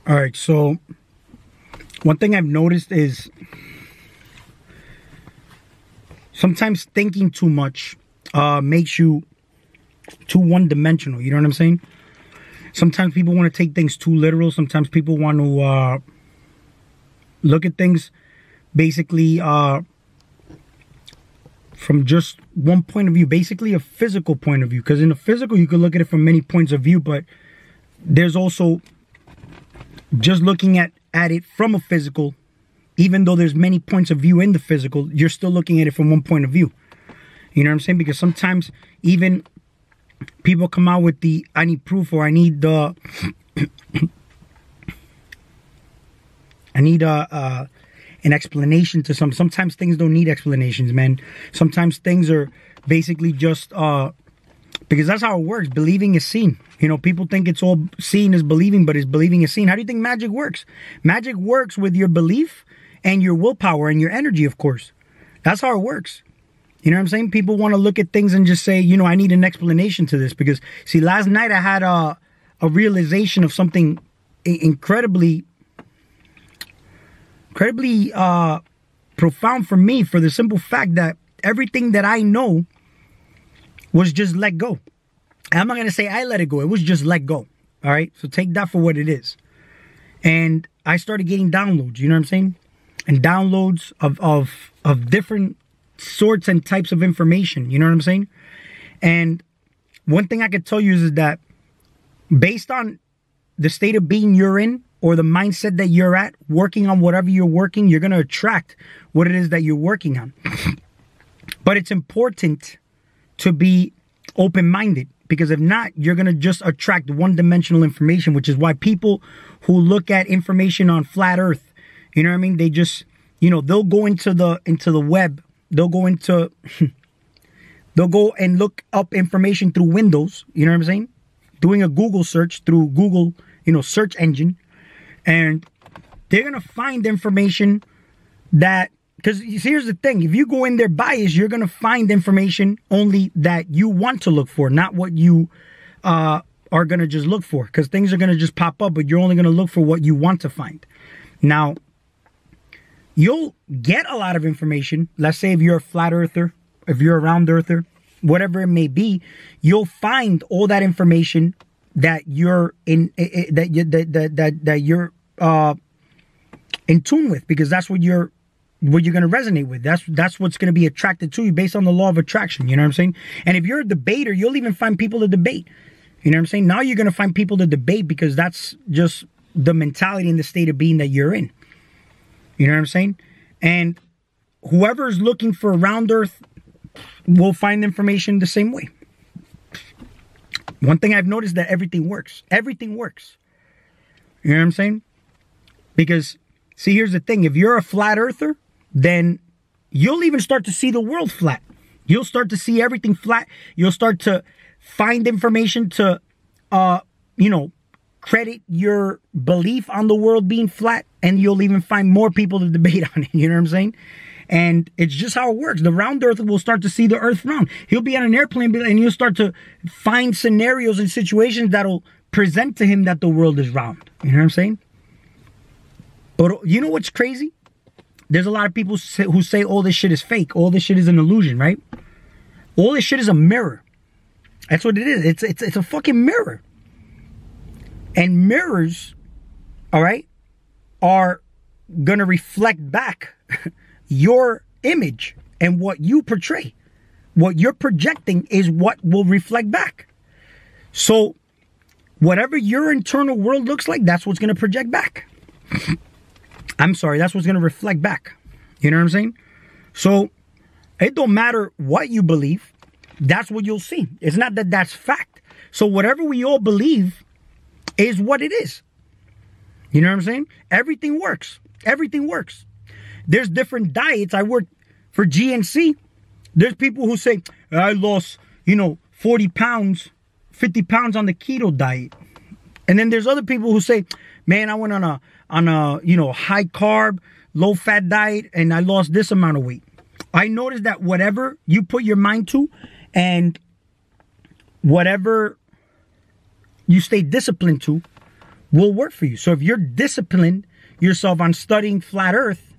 All right, so one thing I've noticed is sometimes thinking too much makes you too one-dimensional. You know what I'm saying? Sometimes people want to take things too literal. Sometimes people want to look at things basically from just one point of view, basically a physical point of view. Because in a physical, you can look at it from many points of view, but there's also just looking at it from a physical. Even though there's many points of view in the physical, you're still looking at it from one point of view. You know what I'm saying? Because sometimes even people come out with the, I need proof, or I need the, an explanation to some. Sometimes things don't need explanations, man. Sometimes things are basically just, because that's how it works. Believing is seen. You know, people think it's all seeing is believing, but it's believing is seen. How do you think magic works? Magic works with your belief and your willpower and your energy, of course. That's how it works. You know what I'm saying? People want to look at things and just say, you know, I need an explanation to this. Because, see, last night I had a realization of something incredibly profound for me, for the simple fact that everything that I know was just let go. I'm not going to say I let it go. It was just let go. All right? So take that for what it is. And I started getting downloads, you know what I'm saying? And downloads of different sorts and types of information, you know what I'm saying? And one thing I could tell you is that based on the state of being you're in, or the mindset that you're at, working on whatever you're working, you're going to attract what it is that you're working on. But it's important to be open-minded, because if not, you're going to just attract one-dimensional information, which is why people who look at information on flat earth, you know what I mean? They just, you know, they'll go into the web. They'll go into, they'll go and look up information through Windows, you know what I'm saying? Doing a Google search through Google, you know, search engine. And they're going to find information that, because here's the thing, if you go in there biased, you're going to find information only that you want to look for, not what you are going to just look for, because things are going to just pop up, but you're only going to look for what you want to find. Now, you'll get a lot of information. Let's say if you're a flat earther, if you're a round earther, whatever it may be, you'll find all that information that you're in, that you're in tune with, because that's what you're going to resonate with. That's what's going to be attracted to you based on the law of attraction. You know what I'm saying? And if you're a debater, you'll even find people to debate. You know what I'm saying? Now you're going to find people to debate, because that's just the mentality and the state of being that you're in. You know what I'm saying? And whoever's looking for round earth will find information the same way. One thing I've noticed, that everything works. Everything works. You know what I'm saying? Because, see, here's the thing. If you're a flat earther, then you'll even start to see the world flat. You'll start to see everything flat. You'll start to find information to, you know, credit your belief on the world being flat. And you'll even find more people to debate on it. You know what I'm saying? And it's just how it works. The round earther will start to see the earth round. He'll be on an airplane and you'll start to find scenarios and situations that'll present to him that the world is round. You know what I'm saying? But you know what's crazy? There's a lot of people who say all this shit is fake. All this shit is an illusion, right? All this shit is a mirror. That's what it is. It's a fucking mirror. And mirrors, all right, are going to reflect back your image and what you portray. What you're projecting is what will reflect back. So whatever your internal world looks like, that's what's going to project back. I'm sorry, that's what's going to reflect back. You know what I'm saying? So it don't matter what you believe. That's what you'll see. It's not that that's fact. So whatever we all believe is what it is. You know what I'm saying? Everything works. Everything works. There's different diets. I work for GNC. There's people who say, I lost, 40 pounds, 50 pounds on the keto diet. And then there's other people who say, man, I went on a high carb, low fat diet, and I lost this amount of weight. I noticed that whatever you put your mind to and whatever you stay disciplined to will work for you. So if you're disciplined yourself on studying flat earth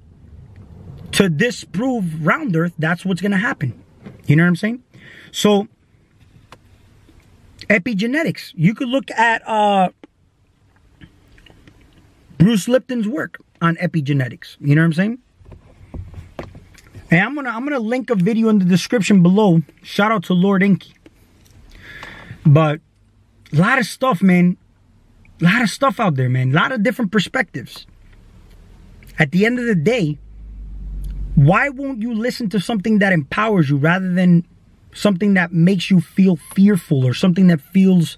to disprove round earth, that's what's going to happen. You know what I'm saying? So epigenetics, you could look at Bruce Lipton's work on epigenetics. You know what I'm saying? And I'm gonna link a video in the description below. Shout out to Lord Inky. But a lot of stuff, man. A lot of stuff out there, man. A lot of different perspectives. At the end of the day, why won't you listen to something that empowers you rather than something that makes you feel fearful or something that feels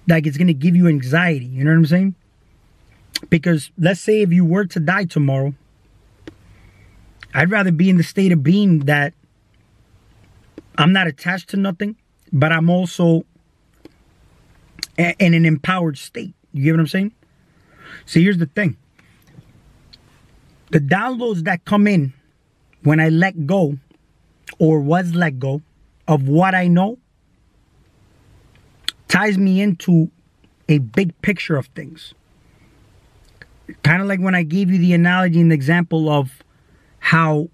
like it's going to give you anxiety? You know what I'm saying? Because let's say if you were to die tomorrow, I'd rather be in the state of being that I'm not attached to nothing, but I'm also in an empowered state. You get what I'm saying? See, here's the thing. The downloads that come in when I let go or was let go of what I know ties me into a big picture of things. Kind of like when I gave you the analogy and the example of how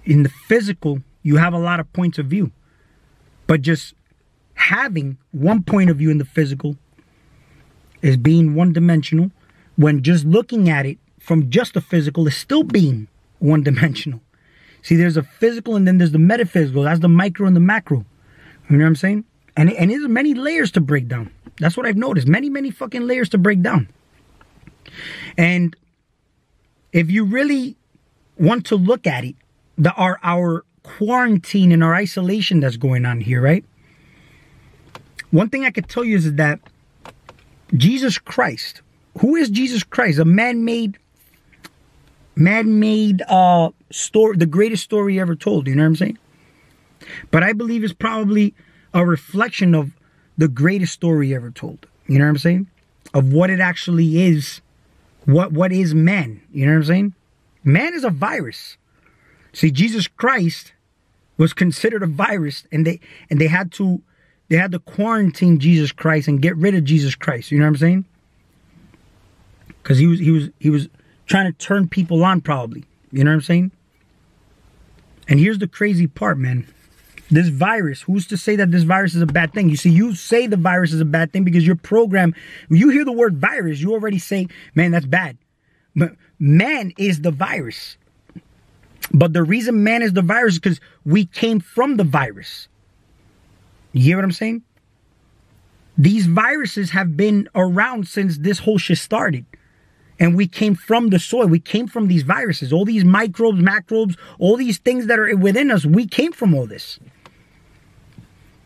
in the physical you have a lot of points of view, but just having one point of view in the physical is being one-dimensional, when just looking at it from just the physical is still being one-dimensional. See, there's a physical and then there's the metaphysical. That's the micro and the macro. You know what I'm saying? And there's many layers to break down. That's what I've noticed. Many fucking layers to break down. And if you really want to look at it, our quarantine and our isolation that's going on here, right? One thing I could tell you is that Jesus Christ, who is Jesus Christ? A man-made story, the greatest story ever told. You know what I'm saying? But I believe it's probably a reflection of the greatest story ever told. You know what I'm saying? Of what it actually is. What is man? You know what I'm saying? Man is a virus. See, Jesus Christ was considered a virus, and they had to quarantine Jesus Christ and get rid of Jesus Christ. You know what I'm saying? Because he was trying to turn people on, probably. You know what I'm saying? And here's the crazy part, man. This virus, who's to say that this virus is a bad thing? You see, you say the virus is a bad thing because your program, when you hear the word virus, you already say, man, that's bad. But man is the virus. But the reason man is the virus is because we came from the virus. You hear what I'm saying? These viruses have been around since this whole shit started. And we came from the soil. We came from these viruses. All these microbes, macrobes, all these things that are within us, we came from all this.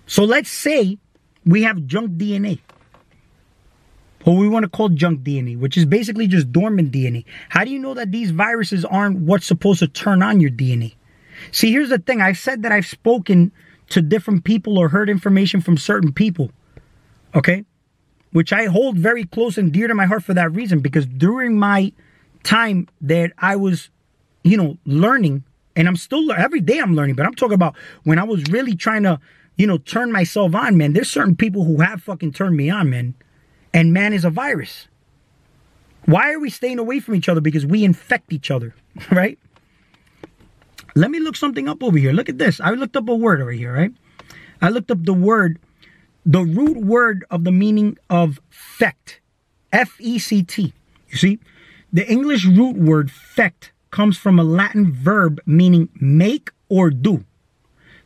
So let's say we have junk DNA. Or we want to call junk DNA, which is basically just dormant DNA. How do you know that these viruses aren't what's supposed to turn on your DNA? See, here's the thing. I said that I've spoken to different people or heard information from certain people. Okay? Which I hold very close and dear to my heart for that reason. Because during my time that I was, learning, and I'm still, every day I'm learning, but I'm talking about when I was really trying to, turn myself on, man. There's certain people who have fucking turned me on, man. And man is a virus. Why are we staying away from each other? Because we infect each other, right? Let me look something up over here. Look at this. I looked up a word over here, right? I looked up the root word of the meaning of fect. F-E-C-T. You see? The English root word fect comes from a Latin verb meaning make or do.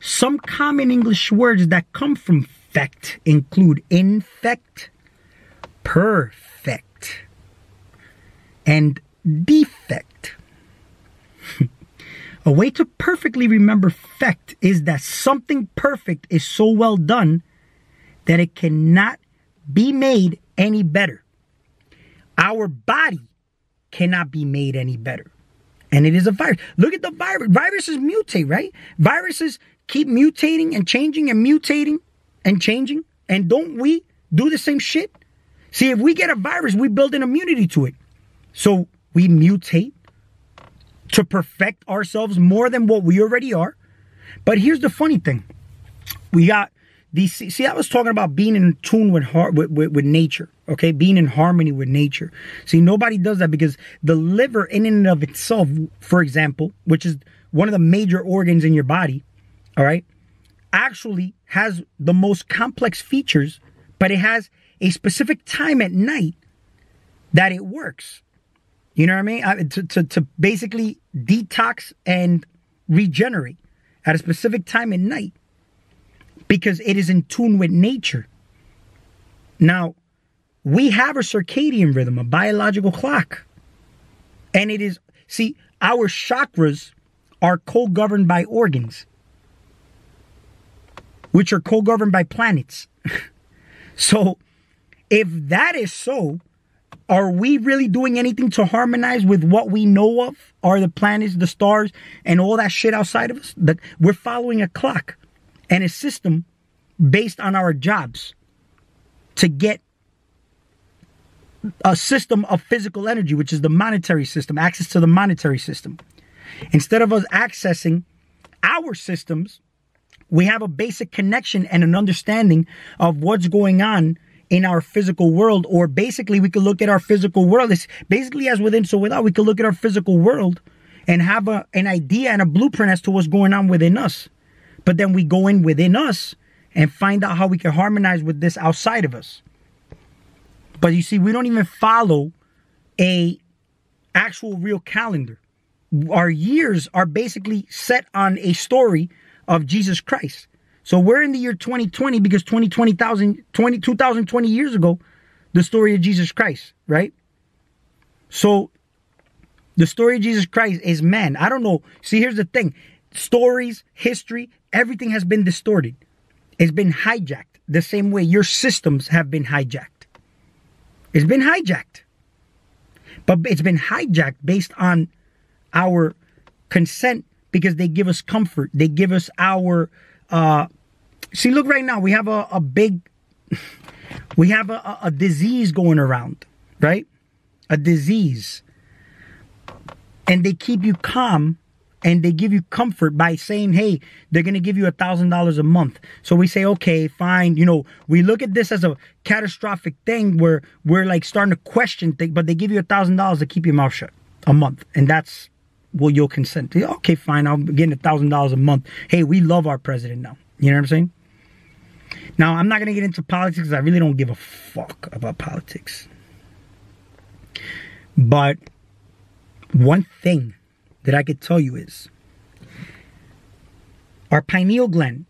Some common English words that come from fect include infect, perfect, and defect. A way to perfectly remember fect is that something perfect is so well done that it cannot be made any better. Our body cannot be made any better. And it is a virus. Look at the virus. Viruses mutate, right? Viruses keep mutating and changing and mutating and changing. And don't we do the same shit? See, if we get a virus, we build an immunity to it. So we mutate to perfect ourselves more than what we already are. But here's the funny thing. We got see, I was talking about being in tune with nature, okay? Being in harmony with nature. See, nobody does that because the liver in and of itself, for example, which is one of the major organs in your body, all right, actually has the most complex features, but it has a specific time at night that it works. You know what I mean? To basically detox and regenerate at a specific time at night, because it is in tune with nature. Now, we have a circadian rhythm, a biological clock. And it is, see, our chakras are co-governed by organs, which are co-governed by planets. So, if that is so, are we really doing anything to harmonize with what we know of? Are the planets, the stars, and all that shit outside of us? We're following a clock and a system based on our jobs to get a system of physical energy, which is the monetary system, access to the monetary system. Instead of us accessing our systems, we have a basic connection and an understanding of what's going on in our physical world. Or basically, we could look at our physical world. It's basically as within, so without. We could look at our physical world and have an idea and a blueprint as to what's going on within us. But then we go in within us and find out how we can harmonize with this outside of us. But you see, we don't even follow a actual real calendar. Our years are basically set on a story of Jesus Christ. So we're in the year 2020 because 2020 years ago, the story of Jesus Christ, right? So the story of Jesus Christ is man. I don't know. See, here's the thing. Stories, history, everything has been distorted. It's been hijacked the same way your systems have been hijacked. It's been hijacked. But it's been hijacked based on our consent because they give us comfort. They give us our... see, look right now. We have a disease going around, right? A disease. And they keep you calm and they give you comfort by saying, hey, they're going to give you $1,000 a month. So we say, okay, fine. You know, we look at this as a catastrophic thing where we're like starting to question things, but they give you $1,000 to keep your mouth shut a month. And that's, well, you'll consent. Okay, fine. I'm getting $1,000 a month. Hey, we love our president now. You know what I'm saying? Now, I'm not going to get into politics because I really don't give a fuck about politics. But one thing that I could tell you is our pineal gland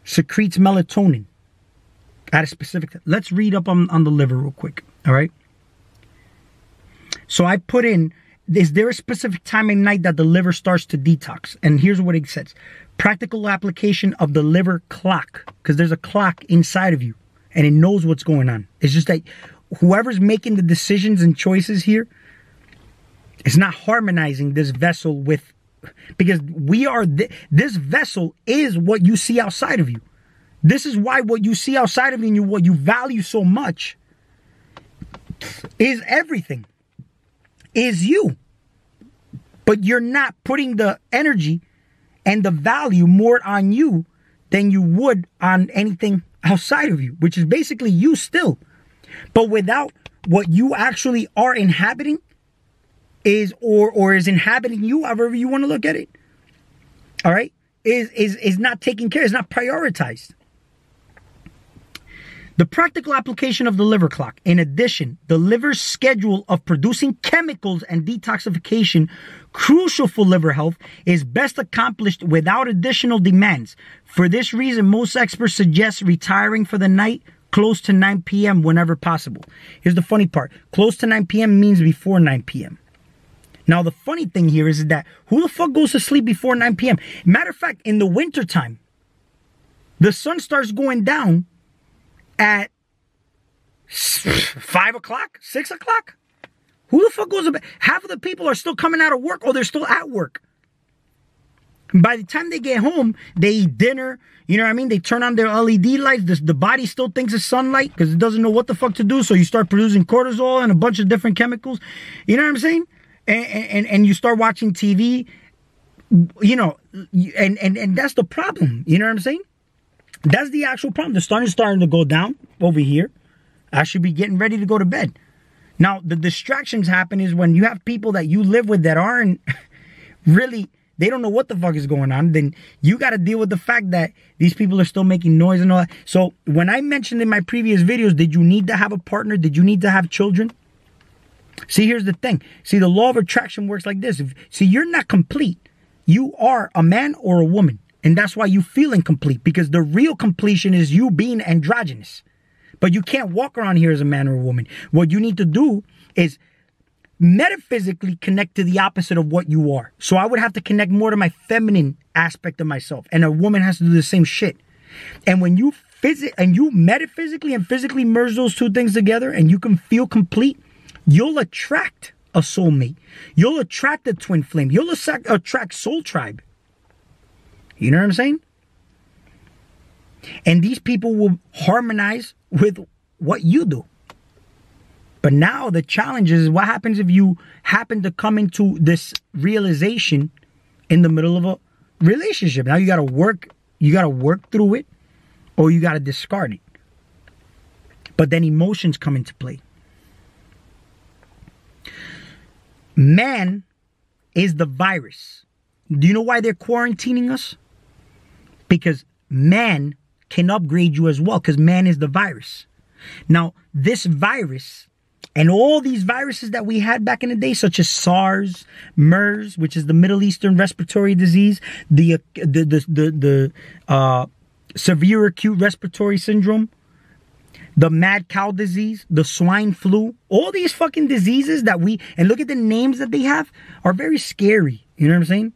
secretes melatonin at a specific time. Let's read up on the liver real quick. All right. So I put in, is there a specific time of night that the liver starts to detox? And here's what it says. Practical application of the liver clock. Because there's a clock inside of you and it knows what's going on. It's just that whoever's making the decisions and choices here, it's not harmonizing this vessel with, because we are, this vessel is what you see outside of you. This is why what you see outside of you and what you value so much is everything, is you. But you're not putting the energy and the value more on you than you would on anything outside of you, which is basically you still. But without what you actually are inhabiting, is or is inhabiting you, however you want to look at it, all right, is not taken care, is not prioritized. The practical application of the liver clock. In addition, the liver's schedule of producing chemicals and detoxification, crucial for liver health, is best accomplished without additional demands. For this reason, most experts suggest retiring for the night close to 9 p.m. whenever possible. Here's the funny part. Close to 9 p.m. means before 9 p.m. Now, the funny thing here is that who the fuck goes to sleep before 9 p.m.? Matter of fact, in the wintertime, the sun starts going down at 5 o'clock, 6 o'clock. Who the fuck goes to bed? Half of the people are still coming out of work or they're still at work. And by the time they get home, they eat dinner. You know what I mean? They turn on their LED lights. The body still thinks it's sunlight because it doesn't know what the fuck to do. So you start producing cortisol and a bunch of different chemicals. You know what I'm saying? And you start watching TV, you know, and that's the problem. You know what I'm saying? That's the actual problem. The sun is starting to go down over here. I should be getting ready to go to bed. Now, the distractions happen is when you have people that you live with that aren't really, they don't know what the fuck is going on. Then you got to deal with the fact that these people are still making noise and all that. So when I mentioned in my previous videos, did you need to have a partner? Did you need to have children? See, here's the thing. See, the law of attraction works like this. See, you're not complete. You are a man or a woman. And that's why you feel incomplete. Because the real completion is you being androgynous. But you can't walk around here as a man or a woman. What you need to do is metaphysically connect to the opposite of what you are. So I would have to connect more to my feminine aspect of myself. And a woman has to do the same shit. And when you metaphysically and physically merge those two things together and you can feel complete, you'll attract a soulmate. You'll attract a twin flame. You'll attract soul tribe. You know what I'm saying? And these people will harmonize with what you do. But now the challenge is what happens if you happen to come into this realization in the middle of a relationship. Now you got to work through it, or you got to discard it. But then emotions come into play. Man is the virus. Do you know why they're quarantining us? Because man can upgrade you as well, because man is the virus. Now, this virus and all these viruses that we had back in the day, such as SARS, MERS, which is the Middle Eastern Respiratory Disease, the severe acute respiratory syndrome, the mad cow disease, the swine flu, all these fucking diseases that and look at the names that they have, are very scary. You know what I'm saying?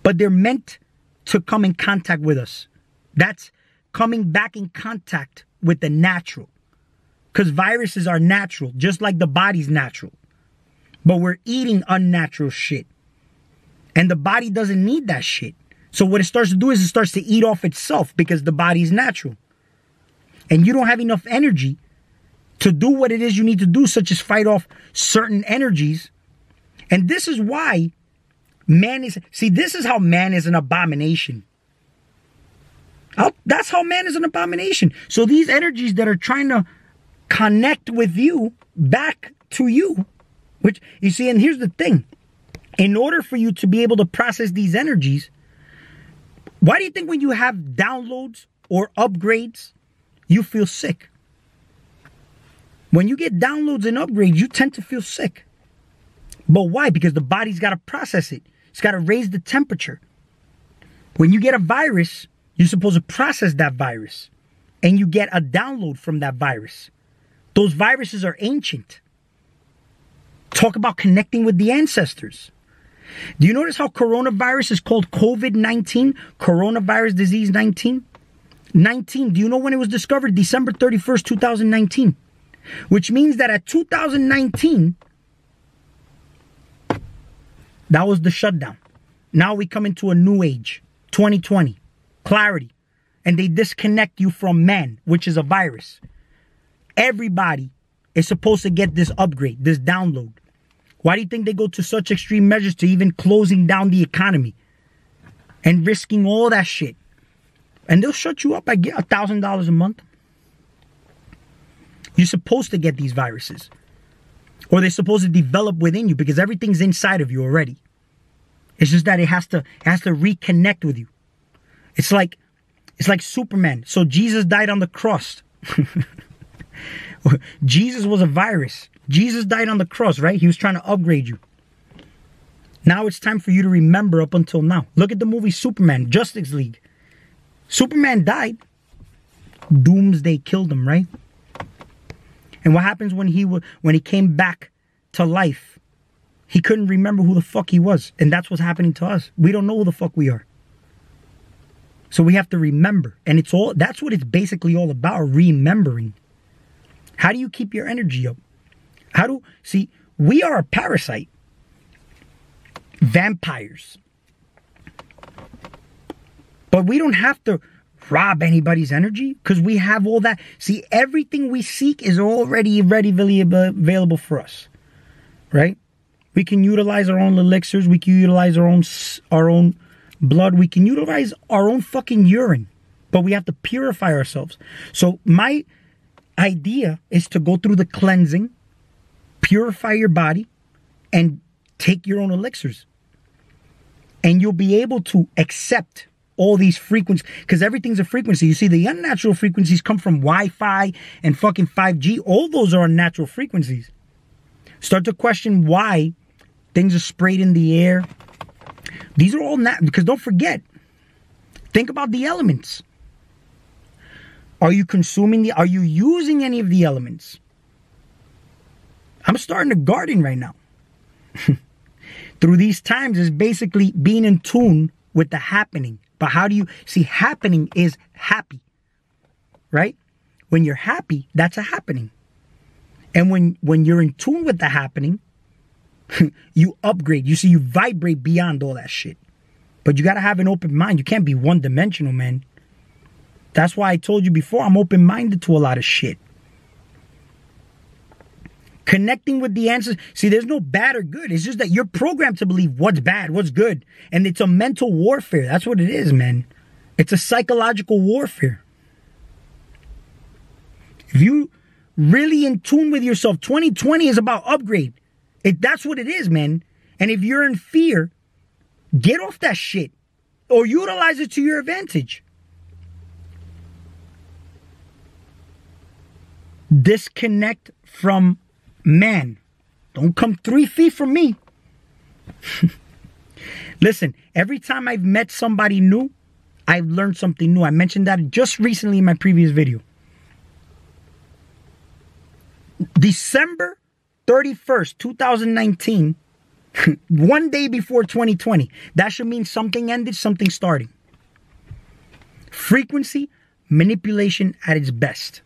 But they're meant to come in contact with us. That's coming back in contact with the natural. Because viruses are natural, just like the body's natural. But we're eating unnatural shit. And the body doesn't need that shit. So what it starts to do is it starts to eat off itself because the body's natural. And you don't have enough energy to do what it is you need to do, such as fight off certain energies. And this is why this is how man is an abomination. That's how man is an abomination. So these energies that are trying to connect with you back to you, which you see, and here's the thing. In order for you to be able to process these energies, why do you think when you have downloads or upgrades, you feel sick? When you get downloads and upgrades, you tend to feel sick. But why? Because the body's got to process it. It's got to raise the temperature. When you get a virus, you're supposed to process that virus. And you get a download from that virus. Those viruses are ancient. Talk about connecting with the ancestors. Do you notice how coronavirus is called COVID-19? Coronavirus disease 19? 19. Do you know when it was discovered? December 31st, 2019. Which means that at 2019, that was the shutdown. Now we come into a new age, 2020, clarity. And they disconnect you from man, which is a virus. Everybody is supposed to get this upgrade, this download. Why do you think they go to such extreme measures to even closing down the economy and risking all that shit? And they'll shut you up by $1,000 a month. You're supposed to get these viruses. Or they're supposed to develop within you because everything's inside of you already. It's just that it has to reconnect with you. It's like Superman. So Jesus died on the cross. Jesus was a virus. Jesus died on the cross, right? He was trying to upgrade you. Now it's time for you to remember up until now. Look at the movie Superman, Justice League. Superman died. Doomsday killed him, right? And what happens when he came back to life? He couldn't remember who the fuck he was. And that's what's happening to us. We don't know who the fuck we are. So we have to remember. And that's what it's basically all about, remembering. How do you keep your energy up? See, we are a parasite. Vampires. But we don't have to rob anybody's energy because we have all that. See, everything we seek is already readily available for us. Right? We can utilize our own elixirs. We can utilize our own blood. We can utilize our own fucking urine. But we have to purify ourselves. So my idea is to go through the cleansing, purify your body, and take your own elixirs. And you'll be able to accept all these frequencies, because everything's a frequency. You see, the unnatural frequencies come from Wi-Fi and fucking 5G. All those are unnatural frequencies. Start to question why things are sprayed in the air. These are all natural, because don't forget, think about the elements. Are you consuming are you using any of the elements? I'm starting to garden right now. Through these times is basically being in tune with the happening. But how do you see, happening is happy, right? When you're happy, that's a happening. And when you're in tune with the happening, you upgrade. You see, you vibrate beyond all that shit. But you got to have an open mind. You can't be one-dimensional, man. That's why I told you before, I'm open-minded to a lot of shit. Connecting with the answers. See, there's no bad or good. It's just that you're programmed to believe what's bad, what's good. And it's a mental warfare. That's what it is, man. It's a psychological warfare. If you really in tune with yourself, 2020 is about upgrade. That's what it is, man. And if you're in fear, get off that shit. Or utilize it to your advantage. Disconnect from man. Don't come 3 feet from me. Listen, every time I've met somebody new, I've learned something new. I mentioned that just recently in my previous video. December 31st, 2019, one day before 2020. That should mean something ended, something starting. Frequency manipulation at its best.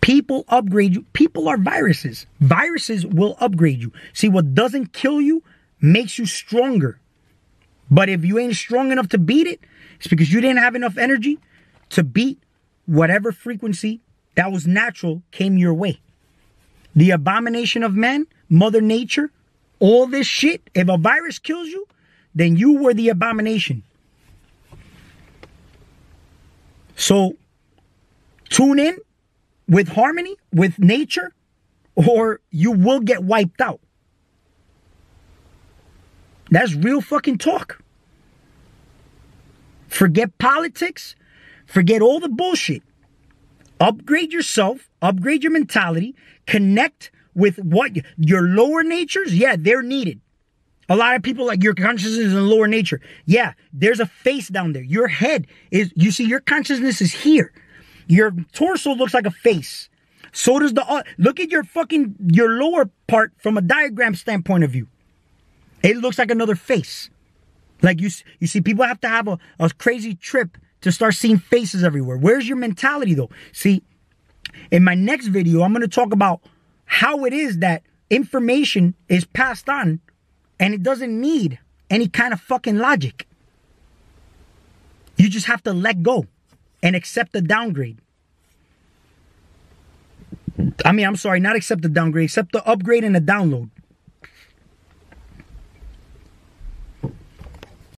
People upgrade you. People are viruses. Viruses will upgrade you. See, what doesn't kill you makes you stronger. But if you ain't strong enough to beat it, it's because you didn't have enough energy to beat whatever frequency that was natural came your way. The abomination of man, Mother Nature, all this shit, if a virus kills you, then you were the abomination. So, tune in with harmony, with nature, or you will get wiped out. That's real fucking talk. Forget politics. Forget all the bullshit. Upgrade yourself. Upgrade your mentality. Connect with what your lower natures. Yeah, they're needed. A lot of people like your consciousness is in lower nature. Yeah, there's a face down there. Your head is, you see, your consciousness is here. Your torso looks like a face. So does look at your lower part from a diagram standpoint of view. It looks like another face. Like you see, people have to have a crazy trip to start seeing faces everywhere. Where's your mentality though? See, in my next video, I'm going to talk about how it is that information is passed on and it doesn't need any kind of fucking logic. You just have to let go and accept the downgrade. I mean, I'm sorry, not accept the downgrade, accept the upgrade and the download.